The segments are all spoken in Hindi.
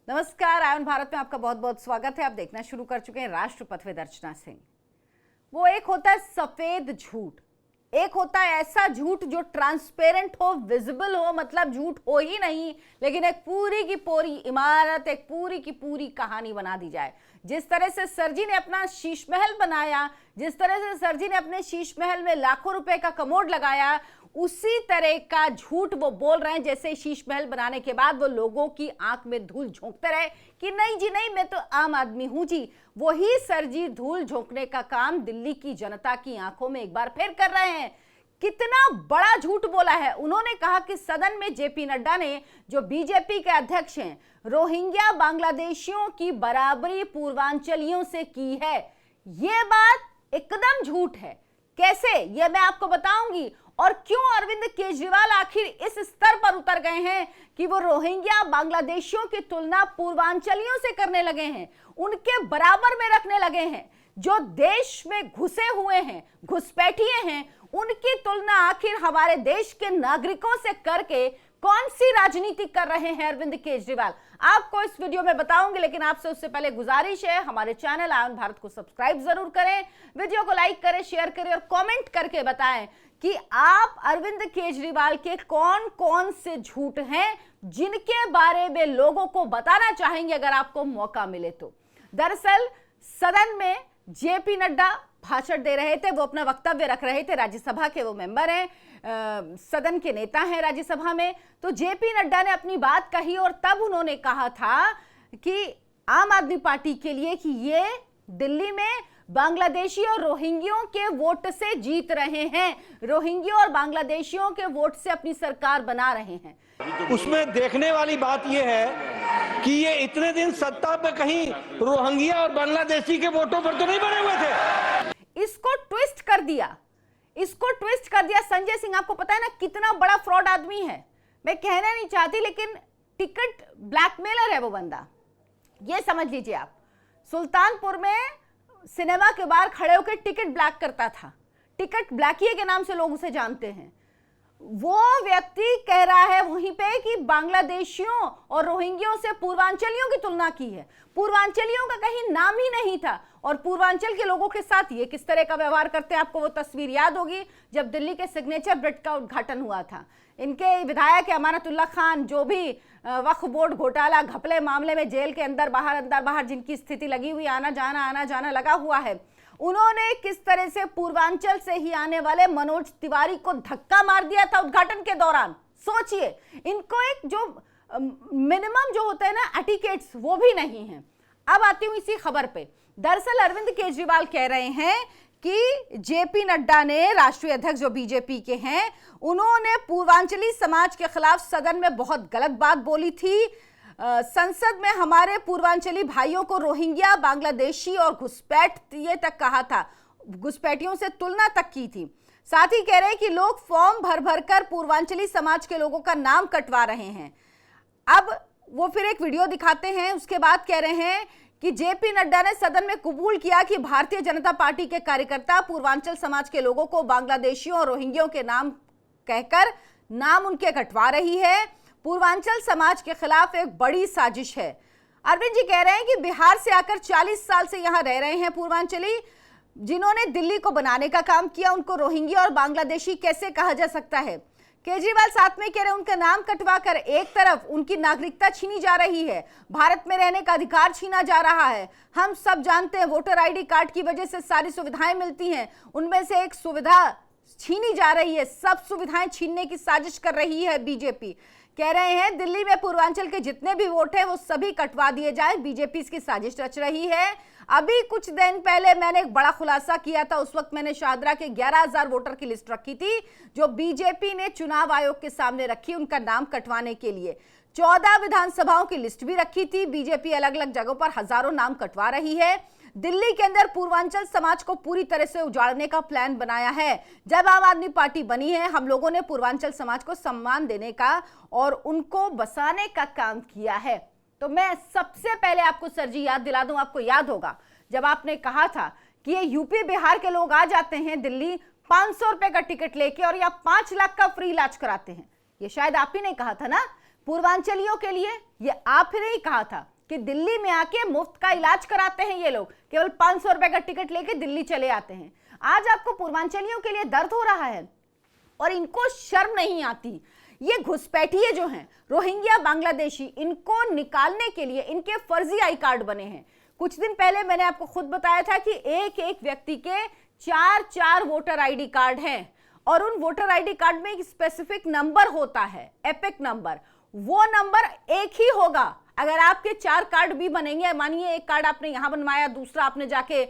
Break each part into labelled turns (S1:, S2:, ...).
S1: नमस्कार, आयन भारत में आपका बहुत बहुत स्वागत है। आप देखना शुरू कर चुके हैं राष्ट्रपति विद अर्चना सिंह। वो एक होता है सफेद झूठ, एक होता है ऐसा झूठ जो ट्रांसपेरेंट हो, विजिबल हो, मतलब झूठ हो ही नहीं लेकिन एक पूरी की पूरी इमारत, एक पूरी की पूरी कहानी बना दी जाए। जिस तरह से सर जी ने अपना शीश महल बनाया, जिस तरह से सर जी ने अपने शीश महल में लाखों रुपए का कमोड लगाया, उसी तरह का झूठ वो बोल रहे हैं जैसे शीश महल बनाने के बाद वो लोगों की आंख में धूल झोंकते रहे कि नहीं जी नहीं, मैं तो आम आदमी हूं जी। वही सर जी धूल झोंकने का काम दिल्ली की जनता की आंखों में एक बार फिर कर रहे हैं। कितना बड़ा झूठ बोला है उन्होंने। कहा कि सदन में जेपी नड्डा ने, जो बीजेपी के अध्यक्ष हैं, रोहिंग्या बांग्लादेशियों की बराबरी पूर्वांचलियों से की है। यह बात एकदम झूठ है। कैसे, यह मैं आपको बताऊंगी। और क्यों अरविंद केजरीवाल आखिर इस स्तर पर उतर गए हैं कि वो रोहिंग्या बांग्लादेशियों की तुलना पूर्वांचलियों से करने लगे हैं, उनके बराबर में रखने लगे हैं। जो देश में घुसे हुए हैं, घुसपैठिए हैं, उनकी तुलना आखिर हमारे देश के नागरिकों से करके कौन सी राजनीति कर रहे हैं अरविंद केजरीवाल, आपको इस वीडियो में बताऊंगी। लेकिन आपसे उससे पहले गुजारिश है, हमारे चैनल आयन भारत को सब्सक्राइब जरूर करें, वीडियो को लाइक करें, शेयर करें और कमेंट करके बताएं कि आप अरविंद केजरीवाल के कौन कौन से झूठ हैं जिनके बारे में लोगों को बताना चाहेंगे अगर आपको मौका मिले तो। दरअसल सदन में जेपी नड्डा भाषण दे रहे थे, वो अपना वक्तव्य रख रहे थे। राज्यसभा के वो मेंबर हैं, सदन के नेता हैं राज्यसभा में। तो जेपी नड्डा ने अपनी बात कही और तब उन्होंने कहा था कि आम आदमी पार्टी के लिए कि ये दिल्ली में बांग्लादेशी और रोहिंग्यों के वोट से जीत रहे हैं, रोहिंग्यों और बांग्लादेशियों के वोट से अपनी सरकार बना रहे हैं।
S2: उसमें देखने वाली बात यह है कि ये इतने दिन सत्ता पे कहीं रोहिंग्या और बांग्लादेशी के वोटों पर तो नहीं बने हुए थे।
S1: इसको ट्विस्ट कर दिया, इसको ट्विस्ट कर दिया संजय सिंह। आपको पता है ना कितना बड़ा फ्रॉड आदमी है। मैं कहना नहीं चाहती लेकिन टिकट ब्लैकमेलर है वो बंदा, ये समझ लीजिए आप। सुल्तानपुर में सिनेमा के बाहर खड़े होकर टिकट ब्लैक करता था, टिकट ब्लैकिए के नाम से लोग उसे जानते हैं। वो व्यक्ति कह रहा है वहीं पे कि बांग्लादेशियों और रोहिंग्यों से पूर्वांचलियों की तुलना की है। पूर्वांचलियों का कहीं नाम ही नहीं था। और पूर्वांचल के लोगों के साथ ये किस तरह का व्यवहार करते हैं, आपको वो तस्वीर याद होगी जब दिल्ली के सिग्नेचर ब्रिज का उद्घाटन हुआ था। इनके विधायक अमानतुल्लाह खान, जो भी वक्फ बोर्ड घोटाला घपले मामले में जेल के अंदर बाहर जिनकी स्थिति लगी हुई, आना जाना लगा हुआ है, उन्होंने किस तरह से पूर्वांचल से ही आने वाले मनोज तिवारी को धक्का मार दिया था उद्घाटन के दौरान। सोचिए, इनको एक जो मिनिमम जो होता है ना एटिकेट्स, वो भी नहीं है। अब आती हूं इसी खबर पे। दरअसल अरविंद केजरीवाल कह रहे हैं कि जेपी नड्डा ने, राष्ट्रीय अध्यक्ष जो बीजेपी के हैं, उन्होंने पूर्वांचली समाज के खिलाफ सदन में बहुत गलत बात बोली थी। संसद में हमारे पूर्वांचली भाइयों को रोहिंग्या, बांग्लादेशी और घुसपैठिए तक कहा था, घुसपैठियों से तुलना तक की थी। साथ ही कह रहे हैं कि लोग फॉर्म भर कर पूर्वांचली समाज के लोगों का नाम कटवा रहे हैं। अब वो फिर एक वीडियो दिखाते हैं, उसके बाद कह रहे हैं कि जेपी नड्डा ने सदन में कबूल किया कि भारतीय जनता पार्टी के कार्यकर्ता पूर्वांचल समाज के लोगों को बांग्लादेशियों और रोहिंग्यों के नाम कहकर नाम उनके कटवा रही है। पूर्वांचल समाज के खिलाफ एक बड़ी साजिश है। अरविंद जी कह रहे हैं कि बिहार से आकर 40 साल से यहां रह रहे हैं पूर्वांचली, जिन्होंने दिल्ली को बनाने का काम किया, उनको रोहिंग्या और बांग्लादेशी कैसे कहा जा सकता है। केजरीवाल साथ में कह रहे हैं उनका नाम कटवा कर एक तरफ उनकी नागरिकता छीनी जा रही है, भारत में रहने का अधिकार छीना जा रहा है। हम सब जानते हैं वोटर आईडी कार्ड की वजह से सारी सुविधाएं मिलती हैं, उनमें से एक सुविधा छीनी जा रही है। सब सुविधाएं छीनने की साजिश कर रही है बीजेपी। कह रहे हैं दिल्ली में पूर्वांचल के जितने भी वोट हैं वो सभी कटवा दिए जाए, बीजेपी इसकी साजिश रच रही है। अभी कुछ दिन पहले मैंने एक बड़ा खुलासा किया था, उस वक्त मैंने शाहदरा के 11,000 वोटर की लिस्ट रखी थी जो बीजेपी ने चुनाव आयोग के सामने रखी उनका नाम कटवाने के लिए। 14 विधानसभाओं की लिस्ट भी रखी थी। बीजेपी अलग अलग जगहों पर हजारों नाम कटवा रही है। दिल्ली के अंदर पूर्वांचल समाज को पूरी तरह से उजाड़ने का प्लान बनाया है। जब आम आदमी पार्टी बनी है, हम लोगों ने पूर्वांचल समाज को सम्मान देने का और उनको बसाने का काम किया है। तो मैं सबसे पहले आपको सर जी याद दिला दूं, आपको याद होगा जब आपने कहा था कि ये यूपी बिहार के लोग आ जाते हैं दिल्ली 500 रुपए का टिकट लेके और या 5 लाख का फ्री इलाज कराते हैं। ये शायद आप ही ने कहा था ना, पूर्वांचलियों के लिए ये आप ही ने कहा था। कि दिल्ली में आके मुफ्त का इलाज कराते हैं ये लोग, केवल 500 रुपए का टिकट लेके दिल्ली चले आते हैं। आज आपको पूर्वांचलियों के लिए दर्द हो रहा है और इनको शर्म नहीं आती। ये घुसपैठिए जो हैं, रोहिंग्या बांग्लादेशी, इनको निकालने के लिए इनके फर्जी आई कार्ड बने हैं। कुछ दिन पहले मैंने आपको खुद बताया था कि एक एक व्यक्ति के 4 वोटर आईडी कार्ड हैं और उन वोटर आईडी कार्ड में एक स्पेसिफिक नंबर होता है, एपिक नंबर। वो नंबर एक ही होगा। अगर आपके 4 कार्ड भी बनेंगे, मानिए एक कार्ड आपने यहां बनवाया, दूसरा आपने जाके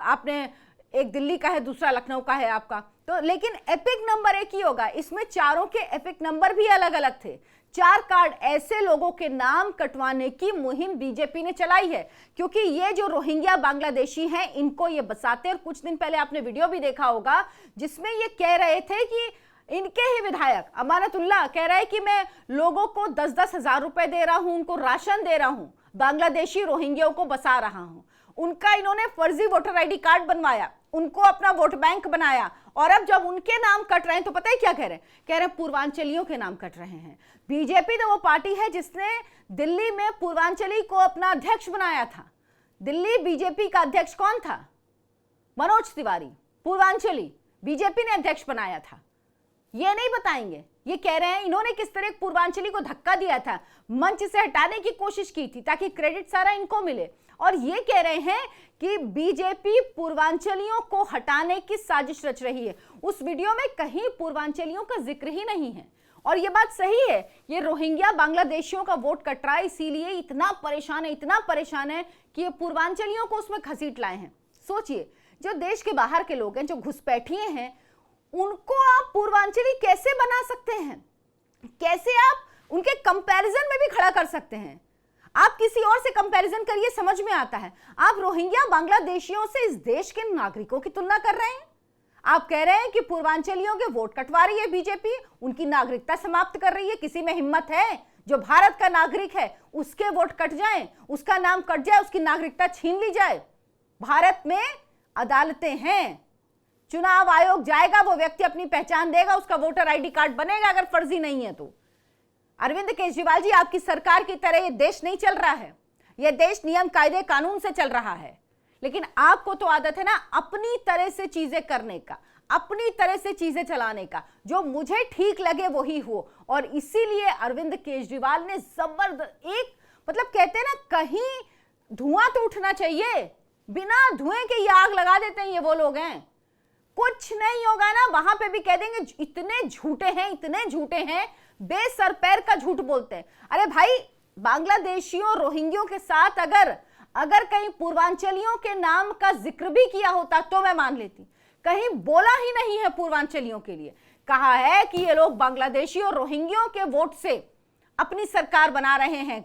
S1: आपने एक दिल्ली का है, दूसरा लखनऊ का है आपका, तो लेकिन एपिक नंबर एक ही होगा। इसमें चारों के एपिक नंबर भी अलग अलग थे। 4 कार्ड ऐसे लोगों के नाम कटवाने की मुहिम बीजेपी ने चलाई है, क्योंकि ये जो रोहिंग्या बांग्लादेशी हैं इनको ये बसाते हैं। कुछ दिन पहले आपने वीडियो भी देखा होगा जिसमें ये कह रहे थे कि इनके ही विधायक अमानतुल्लाह कह रहे हैं कि मैं लोगों को 10-10 हजार रुपए दे रहा हूं, उनको राशन दे रहा हूं, बांग्लादेशी रोहिंग्याओं को बसा रहा हूं। उनका इन्होंने फर्जी वोटर आईडी कार्ड बनवाया, उनको अपना वोट बैंक बनाया और अब जब उनके नाम कट रहे हैं तो पता है क्या कह रहे हैं? कह रहे हैं पूर्वांचलियों के नाम कट रहे हैं। बीजेपी तो वो पार्टी है जिसने दिल्ली में पूर्वांचली को अपना अध्यक्ष बनाया था। दिल्ली बीजेपी का अध्यक्ष कौन था? मनोज तिवारी, पूर्वांचली बीजेपी ने अध्यक्ष बनाया था। ये नहीं बताएंगे। ये कह रहे हैं इन्होंने किस तरह पूर्वांचली को धक्का दिया था, मंच से हटाने की कोशिश की थी ताकि क्रेडिट सारा इनको मिले। और ये कह रहे हैं कि बीजेपी पूर्वांचलियों को हटाने की साजिश रच रही है। उस वीडियो में कहीं पूर्वांचलियों का जिक्र ही नहीं है। और ये बात सही है, ये रोहिंग्या बांग्लादेशियों का वोट कट रहा है, इसीलिए इतना परेशान है कि ये पूर्वांचलियों को उसमें घसीट लाए हैं। सोचिए, जो देश के बाहर के लोग हैं, जो घुसपैठिए हैं, उनको आप पूर्वांचली कैसे बना सकते हैं? कैसे आप उनके कंपैरिजन में भी खड़ा कर सकते हैं? आप किसी और से कंपैरिजन करिए, समझ में आता है। आप रोहिंग्या बांग्लादेशियों से इस देश के नागरिकों की तुलना कर रहे हैं। आप कह रहे हैं कि पूर्वांचलियों के वोट कटवा रही है बीजेपी, उनकी नागरिकता समाप्त कर रही है। किसी में हिम्मत है जो भारत का नागरिक है उसके वोट कट जाए, उसका नाम कट जाए, उसकी नागरिकता छीन ली जाए? भारत में अदालतें हैं, चुनाव आयोग जाएगा, वो व्यक्ति अपनी पहचान देगा, उसका वोटर आईडी कार्ड बनेगा अगर फर्जी नहीं है तो। अरविंद केजरीवाल जी, आपकी सरकार की तरह ये देश नहीं चल रहा है। ये देश नियम कायदे कानून से चल रहा है, लेकिन आपको तो आदत है ना अपनी तरह से चीजें करने का, अपनी तरह से चीजें चलाने का, जो मुझे ठीक लगे वही हो। और इसीलिए अरविंद केजरीवाल ने जबरदस्त मतलब कहते हैं ना, कहीं धुआं तो उठना चाहिए, बिना धुएं के ये आग लगा देते हैं। ये वो लोग हैं, कुछ नहीं होगा ना, वहां पे भी कह देंगे इतने झूठे हैं, बेसर पैर का झूठ बोलते हैं। अरे भाई, बांग्लादेशियों रोहिंग्यों के साथ अगर कहीं पूर्वांचलियों के नाम का जिक्र भी किया होता तो मैं मान लेती। कहीं बोला ही नहीं है पूर्वांचलियों के लिए। कहा है कि ये लोग बांग्लादेशी और रोहिंग्यों के वोट से अपनी सरकार बना रहे हैं,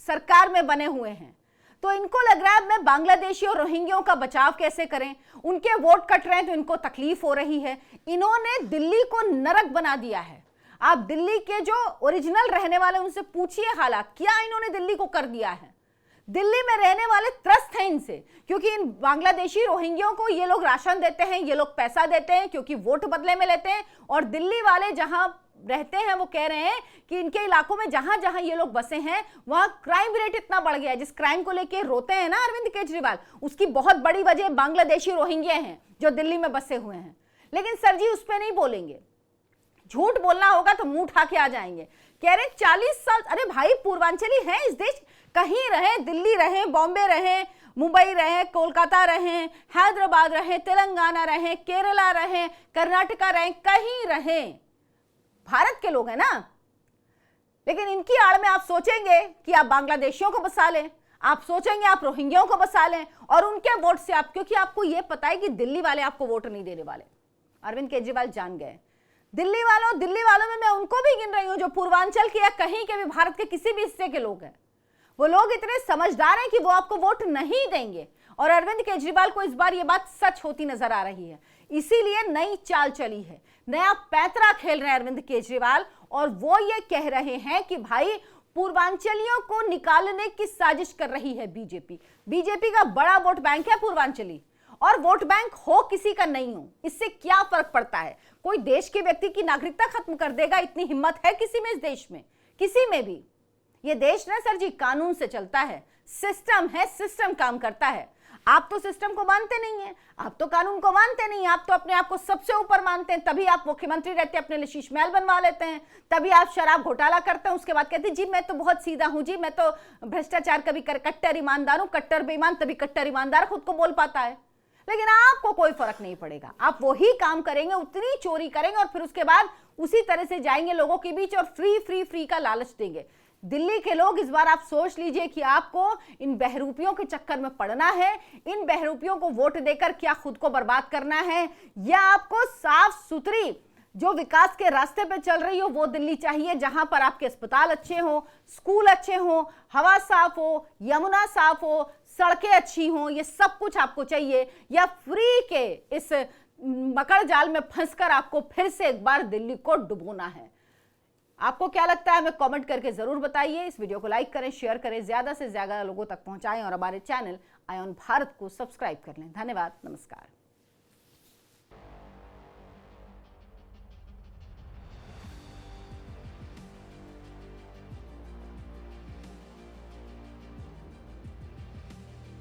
S1: सरकार में बने हुए हैं। तो इनको लग रहा है मैं बांग्लादेशी और रोहिंग्यों का बचाव कैसे करें, उनके वोट कट रहे हैं तो इनको तकलीफ हो रही है। इन्होंने दिल्ली को नरक बना दिया है। आप दिल्ली के जो ओरिजिनल रहने वाले उनसे पूछिए हालात क्या इन्होंने दिल्ली को कर दिया है। दिल्ली में रहने वाले त्रस्त हैं इनसे, क्योंकि इन बांग्लादेशी रोहिंग्यों को ये लोग राशन देते हैं, ये लोग पैसा देते हैं, क्योंकि वोट बदले में लेते हैं। और दिल्ली वाले जहां रहते हैं वो कह रहे हैं कि इनके इलाकों में जहां जहां ये लोग बसे हैं वहां क्राइम रेट इतना बढ़ गया है। जिस क्राइम को लेके रोते हैं ना अरविंद केजरीवाल, उसकी बहुत बड़ी वजह बांग्लादेशी रोहिंग्या हैं जो दिल्ली में बसे हुए हैं। लेकिन सर जी उस पर नहीं बोलेंगे, झूठ बोलना होगा तो मुंह उठा के आ जाएंगे। कह रहे 40 साल, अरे भाई पूर्वांचली हैं इस देश, कहीं रहे, दिल्ली रहे, बॉम्बे रहे, मुंबई रहे, कोलकाता रहे, हैदराबाद रहे, तेलंगाना रहे, केरला रहे, कर्नाटका रहे, कहीं रहे, भारत के लोग हैं ना। लेकिन इनकी आड़ में आप सोचेंगे कि आप बांग्लादेशियों को बसा लें, आप सोचेंगे आप रोहिंग्याओं को बसा लें और उनके वोट से आप, क्योंकि आपको यह पता है कि दिल्ली वाले आपको वोट नहीं देने वाले। अरविंद केजरीवाल जान गए। दिल्ली वालों में मैं उनको भी गिन रही हूं जो पूर्वांचल के या कहीं के भी भारत के किसी भी हिस्से के लोग हैं। वो लोग इतने समझदार हैं कि वो आपको वोट नहीं देंगे। और अरविंद केजरीवाल को इस बार ये बात सच होती नजर आ रही है, इसीलिए नई चाल चली है, नया पैंतरा खेल रहे हैं अरविंद केजरीवाल। और वो ये कह रहे हैं कि भाई पूर्वांचलियों को निकालने की साजिश कर रही है बीजेपी। बीजेपी का बड़ा वोट बैंक है पूर्वांचली, और वोट बैंक हो किसी का नहीं हो, इससे क्या फर्क पड़ता है? कोई देश के व्यक्ति की नागरिकता खत्म कर देगा, इतनी हिम्मत है किसी में इस देश में? किसी में भी ये देश ना सर जी कानून से चलता है, सिस्टम है, सिस्टम काम करता है। आप तो सिस्टम को मानते नहीं हैं, आप तो कानून को मानते नहीं, आप तो अपने आप को सबसे ऊपर मानते हैं, तभी आप मुख्यमंत्री रहते हैं, अपने लिए शीश महल बनवा लेते हैं, तभी आप शराब घोटाला करते हैं, उसके बाद कहते हैं जी मैं तो बहुत सीधा हूं जी, मैं तो भ्रष्टाचार कभी कट्टर ईमानदार हूं, कट्टर बेईमान तभी कट्टर ईमानदार खुद को बोल पाता है। लेकिन आपको कोई फर्क नहीं पड़ेगा, आप वही काम करेंगे, उतनी चोरी करेंगे और फिर उसके बाद उसी तरह से जाएंगे लोगों के बीच और फ्री फ्री फ्री का लालच देंगे। दिल्ली के लोग इस बार आप सोच लीजिए कि आपको इन बहरूपियों के चक्कर में पड़ना है, इन बहरूपियों को वोट देकर क्या खुद को बर्बाद करना है, या आपको साफ सुथरी जो विकास के रास्ते पे चल रही हो वो दिल्ली चाहिए, जहां पर आपके अस्पताल अच्छे हो, स्कूल अच्छे हो, हवा साफ हो, यमुना साफ हो, सड़कें अच्छी हों, ये सब कुछ आपको चाहिए, या फ्री के इस मकड़ जाल में फंसकर आपको फिर से एक बार दिल्ली को डुबोना है? आपको क्या लगता है हमें कमेंट करके जरूर बताइए। इस वीडियो को लाइक करें, शेयर करें, ज्यादा से ज्यादा लोगों तक पहुंचाएं और हमारे चैनल आयोन भारत को सब्सक्राइब कर लें। धन्यवाद, नमस्कार।